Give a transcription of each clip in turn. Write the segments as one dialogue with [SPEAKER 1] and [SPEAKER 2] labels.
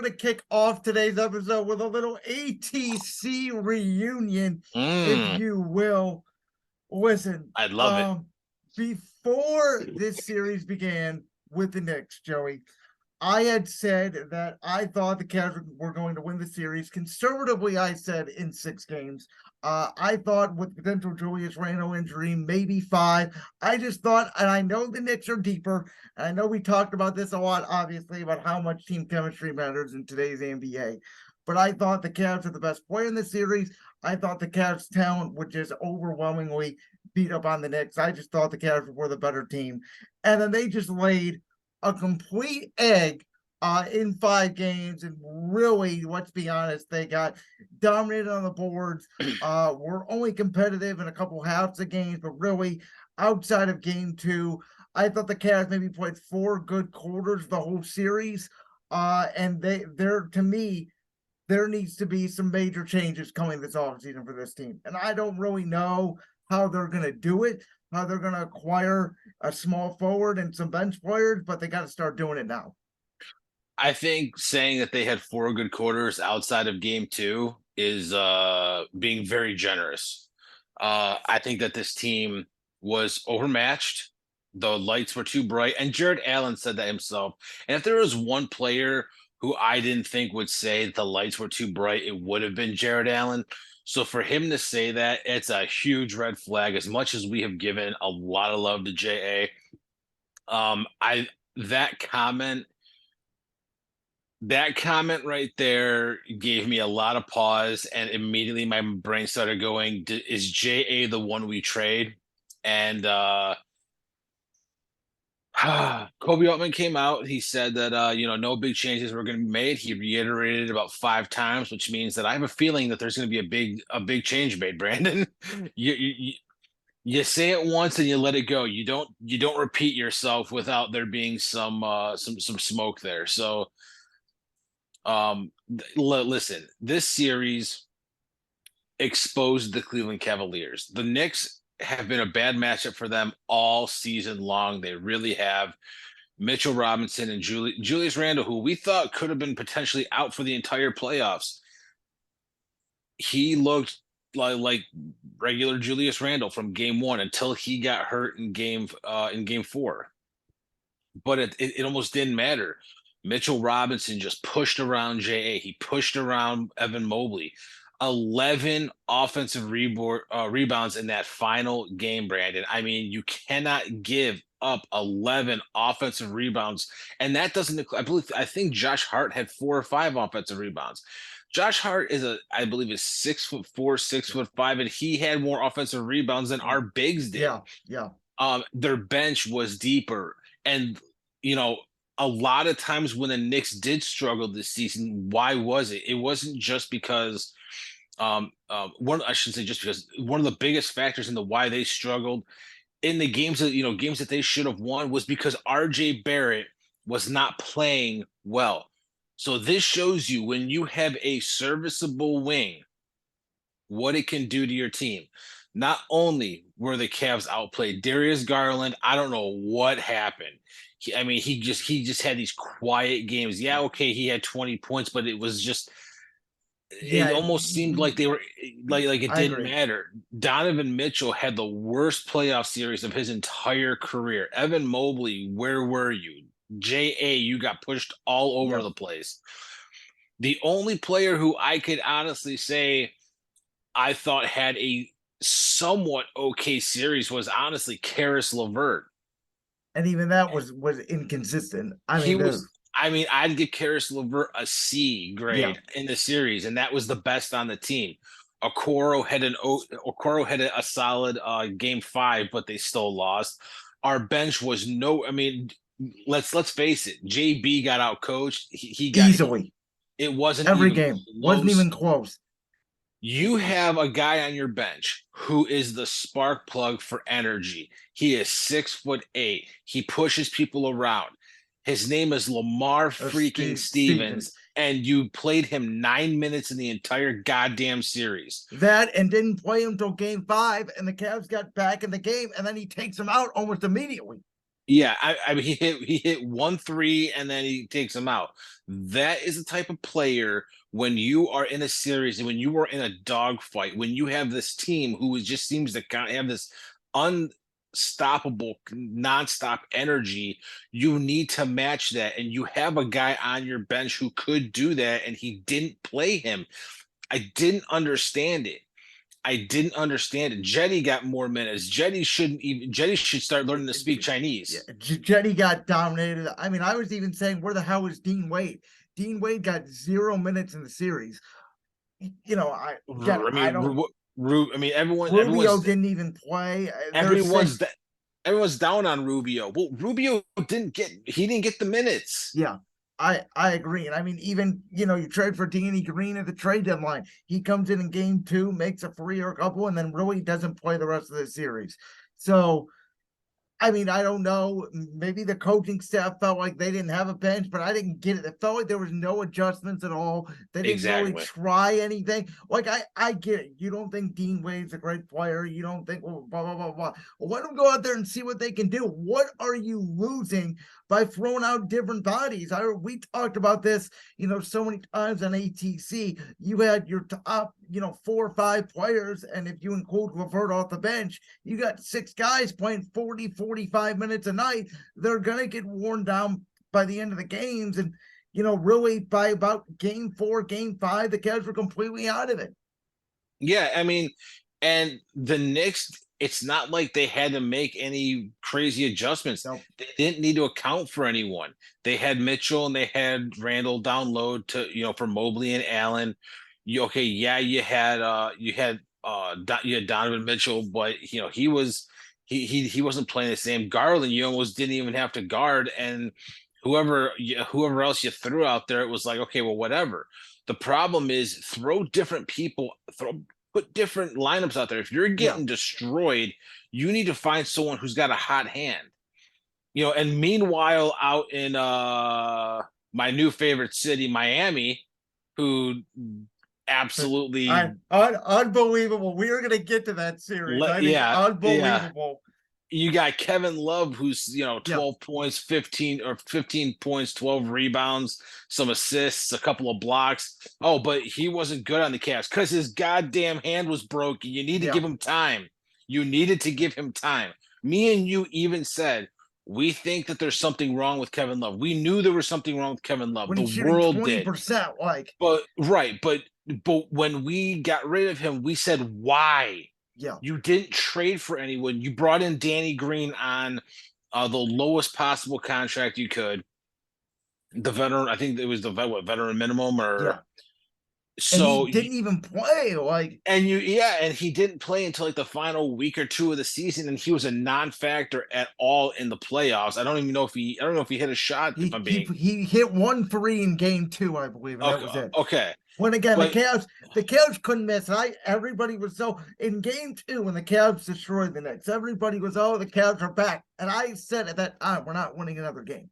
[SPEAKER 1] going to kick off today's episode with a little ATC reunion, if you will. Listen,
[SPEAKER 2] I'd love it.
[SPEAKER 1] Before this series began with the Knicks, Joey, I had said that I thought the Cavs were going to win the series. Conservatively, I said in 6 games. I thought with potential Julius Randle injury, maybe 5. I just thought, and I know the Knicks are deeper, and I know we talked about this a lot, obviously, about how much team chemistry matters in today's NBA. But I thought the Cavs are the best player in the series. I thought the Cavs' talent would just overwhelmingly beat up on the Knicks. I just thought the Cavs were the better team. And then they just laid a complete egg in 5 games, and really, let's be honest, they got dominated on the boards. Were only competitive in a couple halves of games, but really, outside of game 2, I thought the Cavs maybe played 4 good quarters the whole series. And to me, there needs to be some major changes coming this offseason for this team. And I don't really know how they're going to do it, how they're going to acquire a small forward and some bench players, but they got to start doing it now.
[SPEAKER 2] I think saying that they had 4 good quarters outside of game 2 is being very generous. I think that this team was overmatched. The lights were too bright. And Jared Allen said that himself. And if there was one player who I didn't think would say the lights were too bright, it would have been Jared Allen. So for him to say that, it's a huge red flag. As much as we have given a lot of love to JA, that comment that comment right there gave me a lot of pause, and immediately my brain started going, is JA the one we trade? And Kobe Altman came out. He said that no big changes were going to be made. He reiterated it about 5 times, which means that I have a feeling that there's going to be a big change made, Brandon. You say it once and you let it go. You don't repeat yourself without there being some smoke there. So listen, this series exposed the Cleveland Cavaliers. The Knicks have been a bad matchup for them all season long. They really have. Mitchell Robinson and Julius Randle, who we thought could have been potentially out for the entire playoffs, he looked like regular Julius Randle from game 1 until he got hurt in game 4. But it almost didn't matter. Mitchell Robinson just pushed around JA. He pushed around Evan Mobley. 11 offensive rebounds in that final game, Brandon. I mean, you cannot give up 11 offensive rebounds. And that doesn't, I think Josh Hart had 4 or 5 offensive rebounds. Josh Hart I believe is 6'4", 6'5", and he had more offensive rebounds than our bigs did.
[SPEAKER 1] Yeah.
[SPEAKER 2] Their bench was deeper. And, a lot of times when the Knicks did struggle this season, why was it? It wasn't just because I shouldn't say just because. One of the biggest factors in the why they struggled in the games that they should have won was because RJ Barrett was not playing well. So this shows you when you have a serviceable wing, what it can do to your team. Not only were the Cavs outplayed, Darius Garland, I don't know what happened. He just had these quiet games. Yeah, okay, he had 20 points, but it was just it almost seemed like they were like it didn't matter. Donovan Mitchell had the worst playoff series of his entire career. Evan Mobley, where were you? JA, you got pushed all over the place. The only player who I could honestly say I thought had a somewhat okay series was honestly Karis LeVert.
[SPEAKER 1] And even that was inconsistent. I'd
[SPEAKER 2] give Karis LeVert a C grade in the series, and that was the best on the team. Okoro had a solid game 5, but they still lost. Our bench was let's face it. JB got out coached. He got
[SPEAKER 1] easily.
[SPEAKER 2] It wasn't
[SPEAKER 1] every game. Wasn't even close.
[SPEAKER 2] You have a guy on your bench who is the spark plug for energy. He is 6'8". He pushes people around. His name is Lamar freaking Stevens, and you played him 9 minutes in the entire goddamn series.
[SPEAKER 1] That and didn't play him until game 5, and the Cavs got back in the game, and then he takes him out almost immediately.
[SPEAKER 2] Yeah, I mean he hit 1 3 and then he takes him out. That is the type of player when you are in a series and when you are in a dogfight, when you have this team who just seems to kind of have this unstoppable, nonstop energy, you need to match that. And you have a guy on your bench who could do that, and he didn't play him. I didn't understand it. I didn't understand it. Jetty got more minutes. Jetty should start learning to speak
[SPEAKER 1] Yeah,
[SPEAKER 2] Chinese.
[SPEAKER 1] Jetty got dominated. I mean, I was even saying, where the hell was Dean Wade? Dean Wade got 0 minutes in the series. You know,
[SPEAKER 2] I
[SPEAKER 1] I
[SPEAKER 2] mean,
[SPEAKER 1] don't.
[SPEAKER 2] I mean,
[SPEAKER 1] Rubio didn't even play. They're saying,
[SPEAKER 2] everyone's that everyone's down on Rubio. Well, Rubio didn't get the minutes.
[SPEAKER 1] yeah, I agree. And I mean, even you trade for Danny Green at the trade deadline. He comes in game two, makes a free or a couple, and then really doesn't play the rest of the series. So I mean, I don't know. Maybe the coaching staff felt like they didn't have a bench, but I didn't get it. It felt like there was no adjustments at all. They didn't really
[SPEAKER 2] Exactly.
[SPEAKER 1] try anything. Like I get it. You don't think Dean Wade's a great player. You don't think blah blah blah blah. Well, let them go out there and see what they can do. What are you losing by throwing out different bodies? We talked about this, so many times on ATC. You had your top, 4 or 5 players, and if you include Levert off the bench, you got 6 guys playing 40-45 minutes a night. They're gonna get worn down by the end of the games, and really by about game 4, game 5, the Cavs were completely out of it.
[SPEAKER 2] Yeah, I mean, and the Knicks, it's not like they had to make any crazy adjustments.
[SPEAKER 1] So
[SPEAKER 2] They didn't need to account for anyone. They had Mitchell and they had Randall down low to, for Mobley and Allen. Okay, yeah, you had Donovan Mitchell, but he wasn't playing the same. Garland, you almost didn't even have to guard, and whoever else you threw out there, it was like, okay, well, whatever. The problem is put different lineups out there. If you're
[SPEAKER 1] yeah,
[SPEAKER 2] getting destroyed, you need to find someone who's got a hot hand. And meanwhile, out in my new favorite city, Miami, who absolutely
[SPEAKER 1] unbelievable. We are gonna get to that series. I think
[SPEAKER 2] yeah,
[SPEAKER 1] unbelievable.
[SPEAKER 2] you got Kevin Love, who's
[SPEAKER 1] Yeah,
[SPEAKER 2] 12 points, 15 points, 12 rebounds, some assists, a couple of blocks. Oh, but he wasn't good on the Cavs because his goddamn hand was broken. You need to
[SPEAKER 1] yeah.
[SPEAKER 2] give him time. You needed to give him time. Me and you even said we think that there's something wrong with Kevin Love. We knew there was something wrong with Kevin Love.
[SPEAKER 1] When
[SPEAKER 2] The
[SPEAKER 1] he's shooting
[SPEAKER 2] world did.
[SPEAKER 1] 20%, like
[SPEAKER 2] But right, but when we got rid of him, we said why?
[SPEAKER 1] yeah.
[SPEAKER 2] You didn't trade for anyone. You brought in Danny Green on the lowest possible contract you could. The veteran, I think it was the veteran minimum,
[SPEAKER 1] Yeah.
[SPEAKER 2] or
[SPEAKER 1] And he
[SPEAKER 2] so.
[SPEAKER 1] didn't even play. Like,
[SPEAKER 2] And he didn't play until like the final week or two of the season, and he was a non-factor at all in the playoffs. I don't know if he hit a shot. If I'm being
[SPEAKER 1] he hit 1 3 in game 2, I believe, and that
[SPEAKER 2] okay,
[SPEAKER 1] was it.
[SPEAKER 2] okay,
[SPEAKER 1] When again
[SPEAKER 2] but
[SPEAKER 1] the Cavs couldn't miss. And everybody was so in game 2 when the Cavs destroyed the Knicks. Everybody was, oh, the Cavs are back. And I said at that time, we're not winning another game.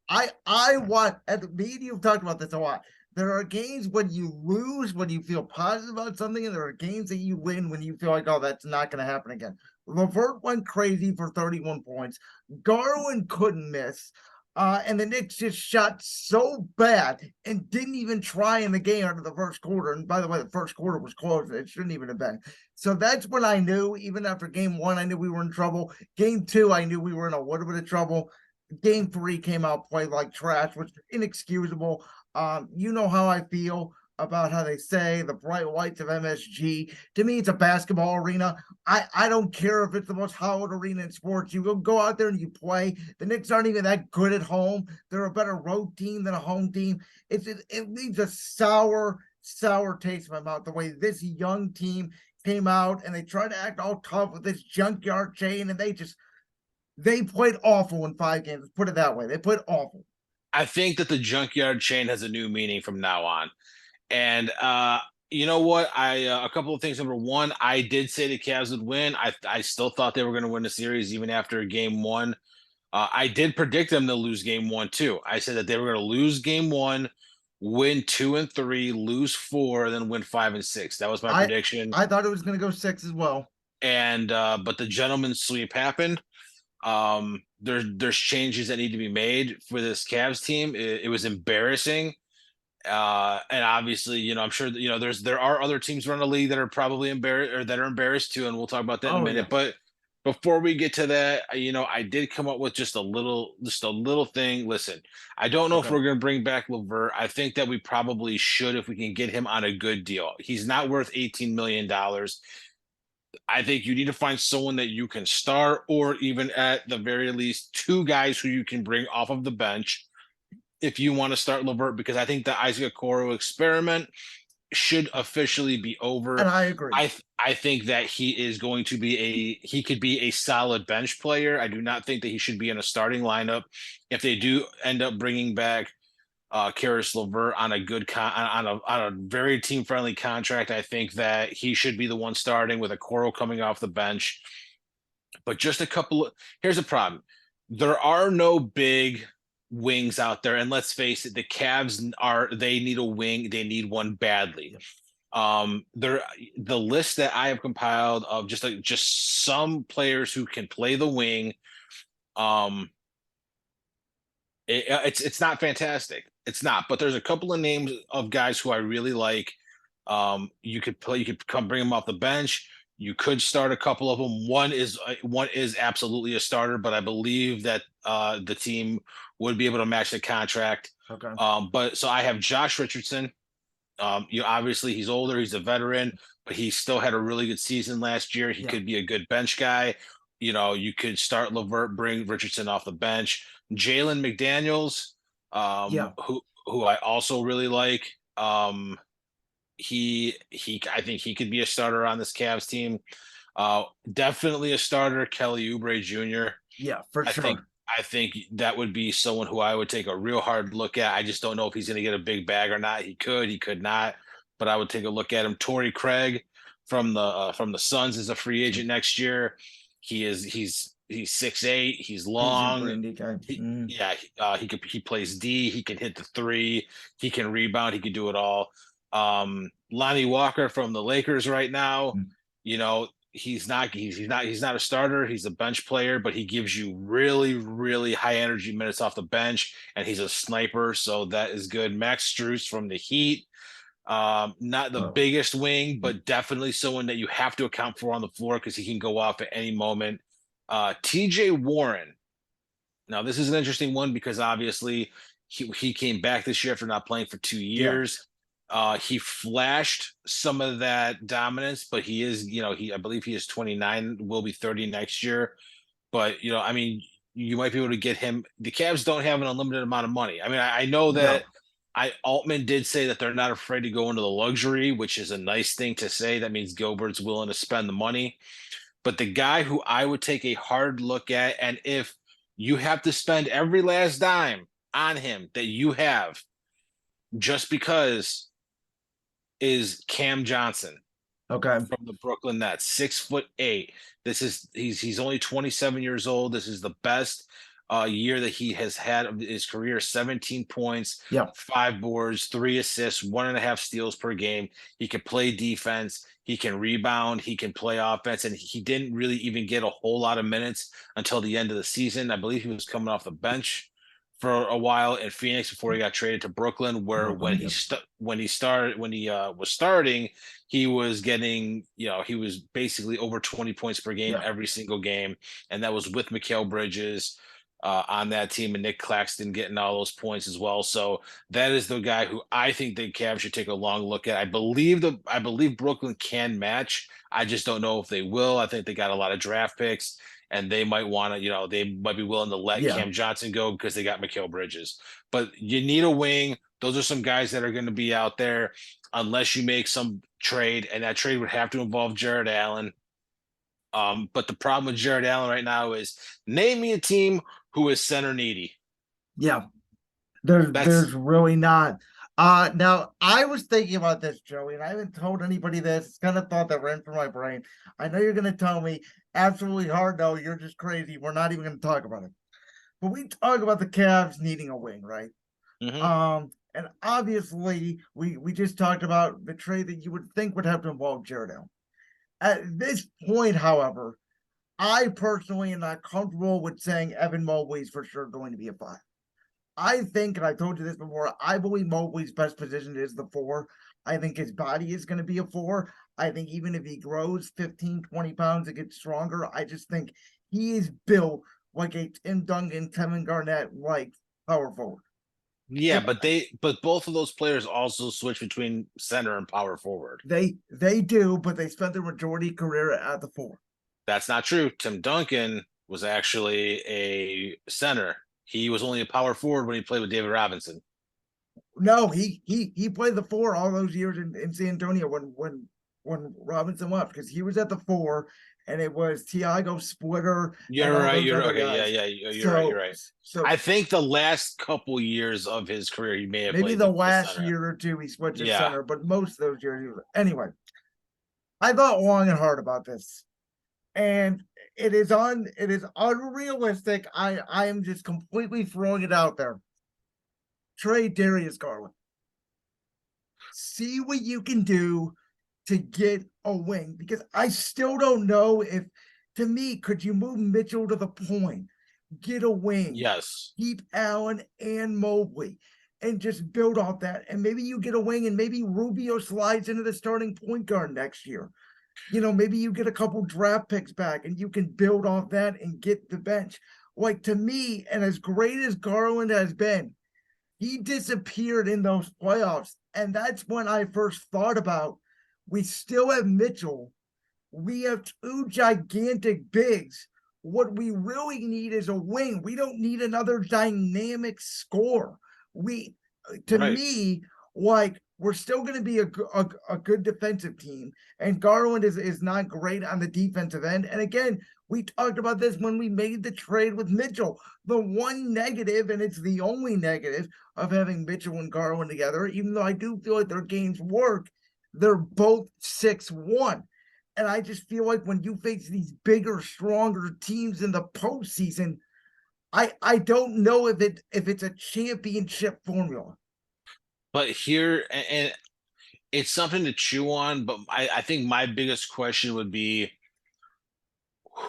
[SPEAKER 1] I want, at the media, you've talked about this a lot. There are games when you lose, when you feel positive about something, and there are games that you win when you feel like, oh, that's not going to happen again. Levert went crazy for 31 points. Garland couldn't miss. And the Knicks just shot so bad and didn't even try in the game out of the first quarter. And by the way, the first quarter was closed. It shouldn't even have been. So that's when I knew, even after game 1, I knew we were in trouble. Game 2, I knew we were in a little bit of trouble. Game 3 came out, played like trash, which is inexcusable. You know how I feel about how they say the bright lights of MSG. To me, it's a basketball arena. I don't care if it's the most hallowed arena in sports. You go out there and you play. The Knicks aren't even that good at home. They're a better road team than a home team. It leaves a sour taste in my mouth the way this young team came out and they tried to act all tough with this junkyard chain, and they played awful in 5 games. Let's put it that way. They played awful.
[SPEAKER 2] I think that the junkyard chain has a new meaning from now on. And you know what? I a couple of things. Number one, I did say the Cavs would win. I still thought they were going to win the series even after game 1. I did predict them to lose game 1 too. I said that they were going to lose game 1, win 2 and 3, lose 4, then win 5 and 6. That was my prediction.
[SPEAKER 1] I thought it was going to go 6 as well.
[SPEAKER 2] And but the gentleman's sweep happened. There's changes that need to be made for this Cavs team. It was embarrassing. And obviously, I'm sure that, there are other teams around the league that are probably embarrassed or that are embarrassed too, and we'll talk about that in a
[SPEAKER 1] Oh
[SPEAKER 2] minute.
[SPEAKER 1] yeah.
[SPEAKER 2] But before we get to that, I did come up with just a little thing. Listen, I don't know if
[SPEAKER 1] Okay.
[SPEAKER 2] we're going to bring back LeVert. I think that we probably should if we can get him on a good deal. He's not worth $18 million. I think you need to find someone that you can start, or even at the very least, two guys who you can bring off of the bench if you want to start LeVert, because I think the Isaac Okoro experiment should officially be over.
[SPEAKER 1] And I agree.
[SPEAKER 2] I think that he could be a solid bench player. I do not think that he should be in a starting lineup. If they do end up bringing back Karis LeVert on a on a very team friendly contract, I think that he should be the one starting with Okoro coming off the bench. But just here's the problem. There are no big wings out there. And let's face it, they need a wing. They need one badly. The list that I have compiled of just some players who can play the wing, um, it's not fantastic. It's not, but there's a couple of names of guys who I really like. You could come bring them off the bench. You could start a couple of them. One is absolutely a starter, but I believe that the team would be able to match the contract.
[SPEAKER 1] Okay.
[SPEAKER 2] But so I have Josh Richardson. Obviously he's older, he's a veteran, but he still had a really good season last year. He
[SPEAKER 1] Yeah.
[SPEAKER 2] could be a good bench guy. You could start LeVert, bring Richardson off the bench. Jalen McDaniels,
[SPEAKER 1] Yeah.
[SPEAKER 2] who I also really like. I think he could be a starter on this Cavs team. Definitely a starter, Kelly Oubre Jr.
[SPEAKER 1] Yeah, for
[SPEAKER 2] I think
[SPEAKER 1] sure.
[SPEAKER 2] I think that would be someone who I would take a real hard look at. I just don't know if he's going to get a big bag or not. He could not, but I would take a look at him. Torrey Craig from the Suns is a free agent next year. He's 6'8". He's
[SPEAKER 1] He's a
[SPEAKER 2] long.
[SPEAKER 1] brandy guy. Mm.
[SPEAKER 2] Yeah, he plays D. He can hit the three. He can rebound. He can do it all. Lonnie Walker from the Lakers right now.
[SPEAKER 1] Mm.
[SPEAKER 2] He's not a starter. He's a bench player, but he gives you really, really high energy minutes off the bench, and he's a sniper, so that is good. Max Strus from the Heat. Not the
[SPEAKER 1] Oh.
[SPEAKER 2] biggest wing, but definitely someone that you have to account for on the floor because he can go off at any moment. TJ Warren. Now, this is an interesting one because obviously he came back this year after not playing for 2 years. He flashed some of that dominance, but he is, I believe he is 29, will be 30 next year. But, I mean, you might be able to get him. The Cavs don't have an unlimited amount of money. I mean, I know that Altman did say that they're not afraid to go into the luxury, which is a nice thing to say. That means Gilbert's willing to spend the money. But the guy who I would take a hard look at, and if you have to spend every last dime on him that you have, just because, is Cam Johnson
[SPEAKER 1] Okay.
[SPEAKER 2] from the Brooklyn Nets, 6'8". He's only 27 years old. This is the best year that he has had of his career. 17 points,
[SPEAKER 1] Yeah.
[SPEAKER 2] 5 boards, 3 assists, 1.5 steals per game. He can play defense. He can rebound. He can play offense. And he didn't really even get a whole lot of minutes until the end of the season. I believe he was coming off the bench for a while in Phoenix before he got traded to Brooklyn, where
[SPEAKER 1] Brooklyn,
[SPEAKER 2] when he was starting, he was getting, he was basically over 20 points per game
[SPEAKER 1] Yeah.
[SPEAKER 2] every single game, and that was with Mikal Bridges on that team and Nick Claxton getting all those points as well. So that is the guy who I think the Cavs should take a long look at. I believe Brooklyn can match. I just don't know if they will. I think they got a lot of draft picks, and they might want to, they might be willing to let
[SPEAKER 1] Yeah.
[SPEAKER 2] Cam Johnson go because they got Mikal Bridges. But you need a wing. Those are some guys that are going to be out there unless you make some trade, and that trade would have to involve Jared Allen. But the problem with Jared Allen right now is, name me a team who is center needy.
[SPEAKER 1] Yeah.
[SPEAKER 2] That's
[SPEAKER 1] There's really not. Now I was thinking about this, Joey, and I haven't told anybody this. It's kind of thought that ran through my brain. I know you're gonna tell me absolutely hard no, you're just crazy. We're not even gonna talk about it. But we talk about the Cavs needing a wing, right? And obviously we just talked about the trade that you would think would have to involve Jared Allen. At this point, however, I personally am not comfortable with saying Evan Mobley's for sure going to be a 5. I think, and I told you this before, I believe Mobley's best position is the 4. I think his body is going to be a 4. I think even if he grows 15, 20 pounds and gets stronger, I just think he is built like a Tim Duncan, Kevin Garnett like power forward.
[SPEAKER 2] Yeah, but both of those players also switch between center and power forward.
[SPEAKER 1] They do, but they spent their majority career at the 4.
[SPEAKER 2] That's not true. Tim Duncan was actually a center. He was only a power forward when he played with David Robinson.
[SPEAKER 1] No, he played the 4 all those years in San Antonio when Robinson left, because he was at the 4 and it was Tiago Splitter and
[SPEAKER 2] You're
[SPEAKER 1] all
[SPEAKER 2] right.
[SPEAKER 1] those
[SPEAKER 2] You're
[SPEAKER 1] other
[SPEAKER 2] okay.
[SPEAKER 1] guys.
[SPEAKER 2] Yeah, yeah. You're right.
[SPEAKER 1] So
[SPEAKER 2] You're right.
[SPEAKER 1] so
[SPEAKER 2] I think the last couple years of his career, he may have
[SPEAKER 1] maybe
[SPEAKER 2] played
[SPEAKER 1] the
[SPEAKER 2] the
[SPEAKER 1] last
[SPEAKER 2] center.
[SPEAKER 1] year or two he switched to
[SPEAKER 2] Yeah.
[SPEAKER 1] center, but most of those years he was anyway. I thought long and hard about this, and it is unrealistic. I am just completely throwing it out there. Trade Darius Garland. See what you can do to get a wing, because I still don't know if, to me, could you move Mitchell to the point, get a wing,
[SPEAKER 2] Yes.
[SPEAKER 1] keep Allen and Mobley, and just build off that. And maybe you get a wing, and maybe Rubio slides into the starting point guard next year. Maybe you get a couple draft picks back and you can build off that and get the bench. Like, to me, and as great as Garland has been, he disappeared in those playoffs. And that's when I first thought about, we still have Mitchell. We have 2 gigantic bigs. What we really need is a wing. We don't need another dynamic score. To
[SPEAKER 2] Right.
[SPEAKER 1] me, like, we're still going to be a good defensive team. And Garland is not great on the defensive end. And again, we talked about this when we made the trade with Mitchell. The one negative, and it's the only negative, of having Mitchell and Garland together, even though I do feel like their games work, they're both 6'1". And I just feel like when you face these bigger, stronger teams in the postseason, I don't know if it's a championship formula.
[SPEAKER 2] But here, and it's something to chew on, but I think my biggest question would be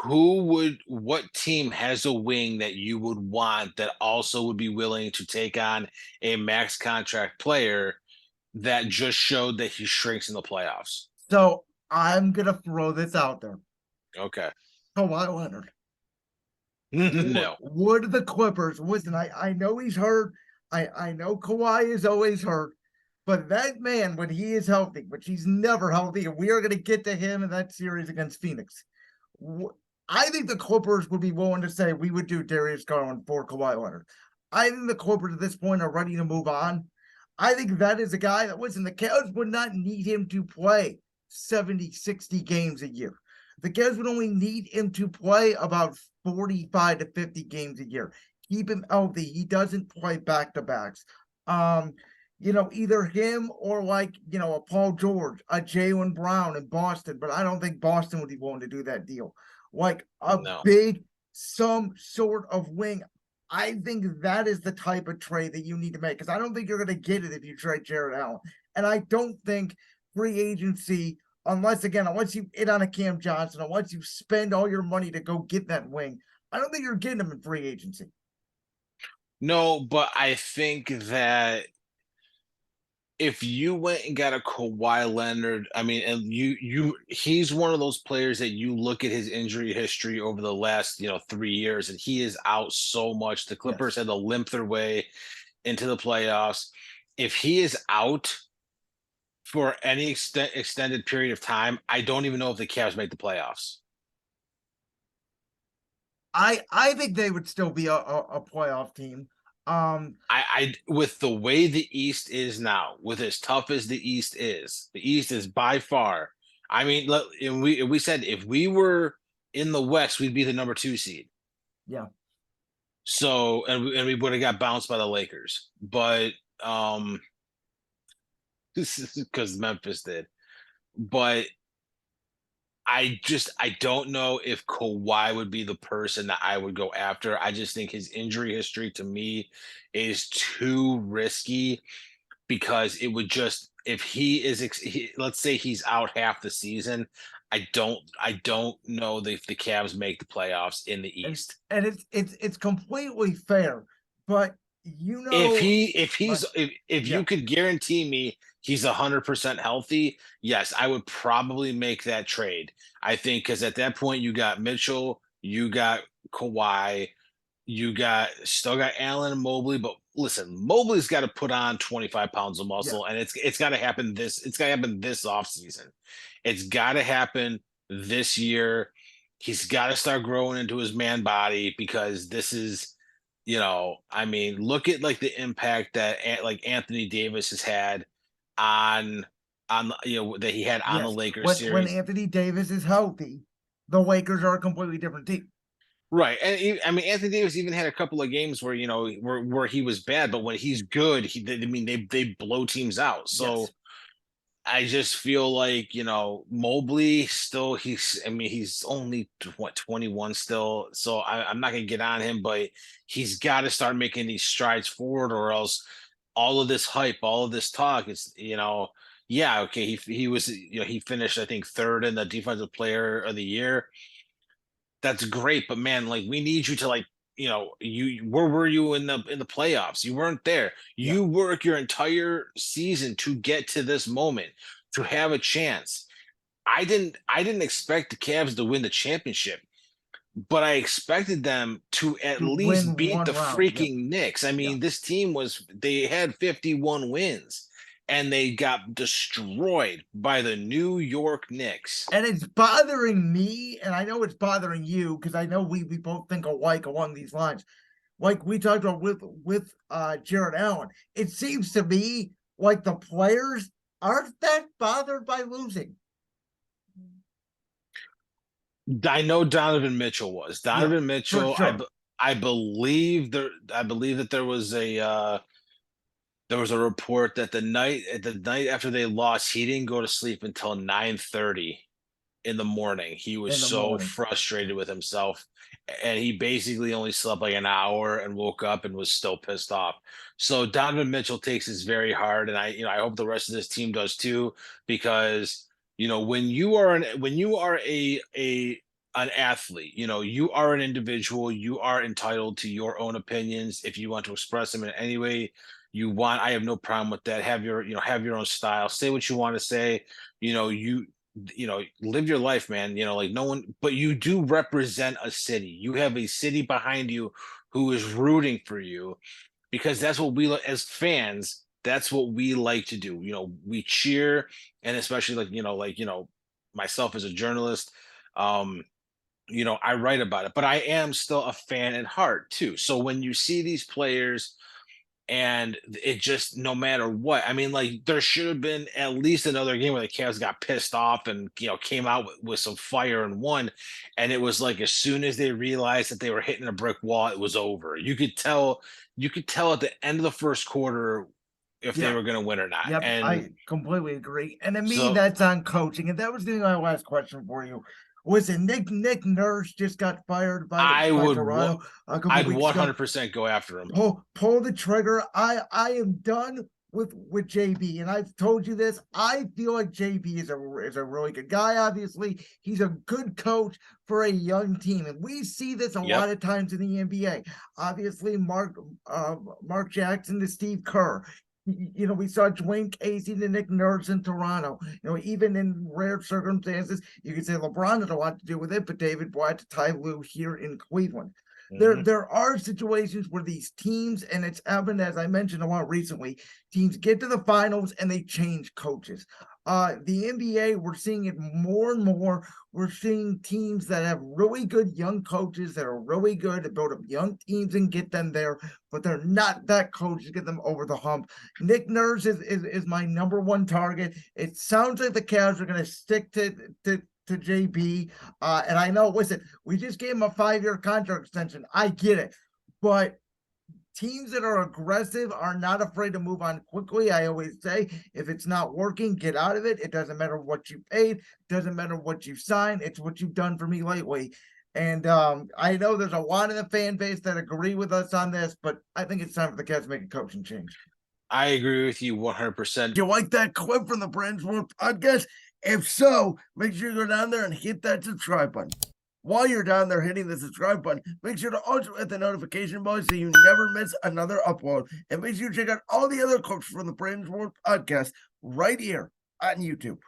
[SPEAKER 2] what team has a wing that you would want that also would be willing to take on a max contract player that just showed that he shrinks in the playoffs?
[SPEAKER 1] So I'm gonna throw this out there.
[SPEAKER 2] Okay.
[SPEAKER 1] Kawhi Leonard.
[SPEAKER 2] No.
[SPEAKER 1] Would the Clippers listen? I know he's hurt. I know Kawhi is always hurt, but that man, when he is healthy, which he's never healthy, and we are going to get to him in that series against Phoenix. I think the Clippers would be willing to say we would do Darius Garland for Kawhi Leonard. I think the Clippers at this point are ready to move on. I think that is a guy that, listen, the Cavs would not need him to play 70, 60 games a year. The Cavs would only need him to play about 45 to 50 games a year. Keep him healthy. He doesn't play back-to-backs. Either him or a Paul George, a Jaylen Brown in Boston, but I don't think Boston would be willing to do that deal. Like a
[SPEAKER 2] No.
[SPEAKER 1] big, some sort of wing. I think that is the type of trade that you need to make, because I don't think you're going to get it if you trade Jared Allen. And I don't think free agency, unless you hit on a Cam Johnson, unless you spend all your money to go get that wing, I don't think you're getting him in free agency.
[SPEAKER 2] No, but I think that if you went and got a Kawhi Leonard, I mean, and he's one of those players that you look at his injury history over the last, 3 years, and he is out so much. The Clippers had to limp their way into the playoffs. If he is out for any extended period of time, I don't even know if the Cavs make the playoffs.
[SPEAKER 1] I think they would still be a playoff team.
[SPEAKER 2] I with the way the East is now, with as tough as the East is by far. I mean, we said if we were in the West, we'd be the number 2 seed.
[SPEAKER 1] Yeah.
[SPEAKER 2] So and we would have got bounced by the Lakers, but this is because Memphis did. But I don't know if Kawhi would be the person that I would go after. I just think his injury history to me is too risky, because it would just, if let's say he's out half the season, I don't know if the Cavs make the playoffs in the
[SPEAKER 1] And
[SPEAKER 2] East.
[SPEAKER 1] it's completely fair, but
[SPEAKER 2] If he if
[SPEAKER 1] but
[SPEAKER 2] he's if
[SPEAKER 1] yeah,
[SPEAKER 2] you could guarantee me he's 100% healthy, yes, I would probably make that trade. I think because at that point you got Mitchell, you got Kawhi, you got still got Allen and Mobley, but listen, Mobley's got to put on 25 pounds of
[SPEAKER 1] yeah,
[SPEAKER 2] muscle, and it's got to happen this offseason. It's got to happen this year. He's got to start growing into his man body because this is, I mean, look at like the impact that like Anthony Davis has had on that he had on the
[SPEAKER 1] yes.
[SPEAKER 2] Lakers
[SPEAKER 1] When
[SPEAKER 2] series.
[SPEAKER 1] Anthony Davis is healthy, the Lakers are a completely different team.
[SPEAKER 2] Right, and I mean, Anthony Davis even had a couple of games where where he was bad, but when he's good, I mean, they blow teams out.
[SPEAKER 1] Yes.
[SPEAKER 2] So I just feel like Mobley still I mean, he's only what 21 still, so I'm not gonna get on him, but he's got to start making these strides forward, or else all of this hype, all of this talk, yeah, okay, he was he finished I think third in the defensive player of the year. That's great, but man, like we need you to like, where were you in the playoffs? You weren't there.
[SPEAKER 1] Yeah.
[SPEAKER 2] You work your entire season to get to this moment, to have a chance. I didn't expect the Cavs to win the championship, but I expected them to at
[SPEAKER 1] To
[SPEAKER 2] least
[SPEAKER 1] win
[SPEAKER 2] beat
[SPEAKER 1] one
[SPEAKER 2] the
[SPEAKER 1] round. Yep.
[SPEAKER 2] freaking Knicks. I
[SPEAKER 1] Yeah.
[SPEAKER 2] mean, this team they had 51 wins and they got destroyed by the New York Knicks.
[SPEAKER 1] And it's bothering me, and I know it's bothering you because I know we both think alike along these lines. Like we talked about with Jared Allen, it seems to me like the players aren't that bothered by losing.
[SPEAKER 2] I know Donovan Mitchell was.
[SPEAKER 1] Yeah,
[SPEAKER 2] Donovan
[SPEAKER 1] for
[SPEAKER 2] Mitchell,
[SPEAKER 1] sure.
[SPEAKER 2] I believe that there was a report that the night after they lost, he didn't go to sleep until 9:30 in the morning. He was
[SPEAKER 1] In the
[SPEAKER 2] so
[SPEAKER 1] morning.
[SPEAKER 2] frustrated with himself, and he basically only slept like an hour and woke up and was still pissed off. So Donovan Mitchell takes this very hard, and I hope the rest of this team does too, because when you are a an athlete, you are an individual, you are entitled to your own opinions. If you want to express them in any way you want, I have no problem with that. Have your own style, say what you want to say. you know you live your life, man. Like no one, but you do represent a city. You have a city behind you who is rooting for you, because that's what we as fans, that's what we like to do. We cheer, and especially myself as a journalist, um I write about it, but I am still a fan at heart too. So when you see these players, and it just, no matter what, I mean, like there should have been at least another game where the Cavs got pissed off and came out with some fire and won. And it was like as soon as they realized that they were hitting a brick wall, it was over. You could tell at the end of the first quarter if they
[SPEAKER 1] Yeah.
[SPEAKER 2] were going to win or not.
[SPEAKER 1] Yep,
[SPEAKER 2] And
[SPEAKER 1] I completely agree. And to me,
[SPEAKER 2] so
[SPEAKER 1] that's on coaching. And that was gonna be my last question for you. Was it Nick Nurse just got fired
[SPEAKER 2] I
[SPEAKER 1] by
[SPEAKER 2] would
[SPEAKER 1] Toronto a couple
[SPEAKER 2] I'd
[SPEAKER 1] weeks ago?
[SPEAKER 2] 100% go after him.
[SPEAKER 1] Pull the trigger. I am done with JB, and I've told you this. I feel like JB is a really good guy. Obviously, he's a good coach for a young team, and we see this a
[SPEAKER 2] Yep.
[SPEAKER 1] lot of times in the NBA. Obviously, Mark Jackson to Steve Kerr. We saw Dwayne Casey to Nick Nurse in Toronto. Even in rare circumstances, you could say LeBron had a lot to do with it, but David Blatt to Ty Lue here in Cleveland. There are situations where these teams, and it's happened, as I mentioned a lot recently, teams get to the finals and they change coaches. The NBA, we're seeing it more and more. We're seeing teams that have really good young coaches that are really good to build up young teams and get them there, but they're not that coach to get them over the hump. Nick Nurse is my number one target. It sounds like the Cavs are going to stick to JB. And I know, listen, we just gave him a 5-year contract extension. I get it. But teams that are aggressive are not afraid to move on quickly. I always say, if it's not working, get out of it. It doesn't matter what you paid. It doesn't matter what you signed. It's what you've done for me lately. And I know there's a lot of the fan base that agree with us on this, but I think it's time for the Cavs to make a coaching change.
[SPEAKER 2] I agree with you 100%.
[SPEAKER 1] Do you like that clip from the Brands World podcast?
[SPEAKER 3] If so, make sure you go down there and hit that subscribe button. While you're down there hitting the subscribe button, make sure to also hit the notification bell so you never miss another upload. And make sure you check out all the other clips from the Brains World podcast right here on YouTube.